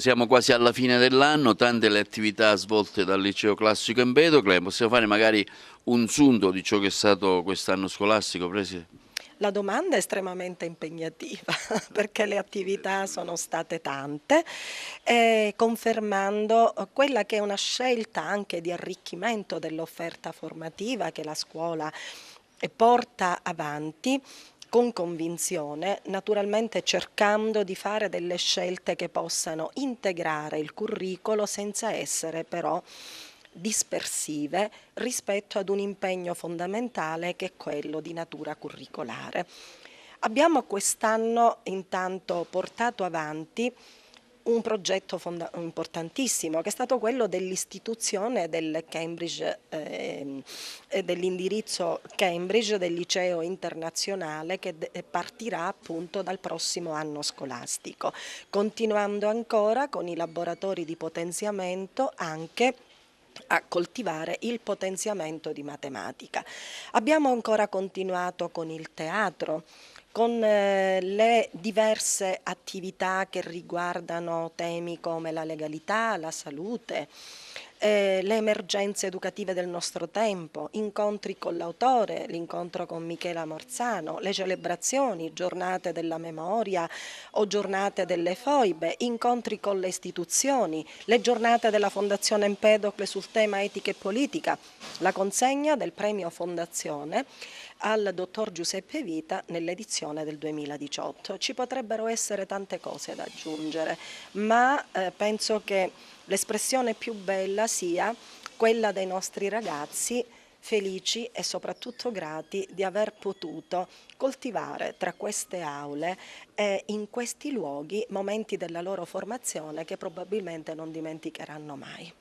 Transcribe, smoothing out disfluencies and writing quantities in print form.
Siamo quasi alla fine dell'anno, tante le attività svolte dal Liceo Classico Empedocle, possiamo fare magari un sunto di ciò che è stato quest'anno scolastico, Preside? La domanda è estremamente impegnativa perché le attività sono state tante, confermando quella che è una scelta anche di arricchimento dell'offerta formativa che la scuola porta avanti con convinzione, naturalmente cercando di fare delle scelte che possano integrare il curricolo senza essere però dispersive rispetto ad un impegno fondamentale che è quello di natura curricolare. Abbiamo quest'anno intanto portato avanti un progetto importantissimo che è stato quello dell'istituzione del Cambridge, dell'indirizzo Cambridge del liceo internazionale che partirà appunto dal prossimo anno scolastico, continuando ancora con i laboratori di potenziamento anche a coltivare il potenziamento di matematica. Abbiamo ancora continuato con il teatro, con le diverse attività che riguardano temi come la legalità, la salute, le emergenze educative del nostro tempo, incontri con l'autore, l'incontro con Michela Morzano, le celebrazioni, giornate della memoria o giornate delle foibe, incontri con le istituzioni, le giornate della Fondazione Empedocle sul tema etica e politica, la consegna del premio Fondazione al dottor Giuseppe Vita nell'edizione del 2018. Ci potrebbero essere tante cose da aggiungere, ma penso che l'espressione più bella sia quella dei nostri ragazzi felici e soprattutto grati di aver potuto coltivare tra queste aule e in questi luoghi momenti della loro formazione che probabilmente non dimenticheranno mai.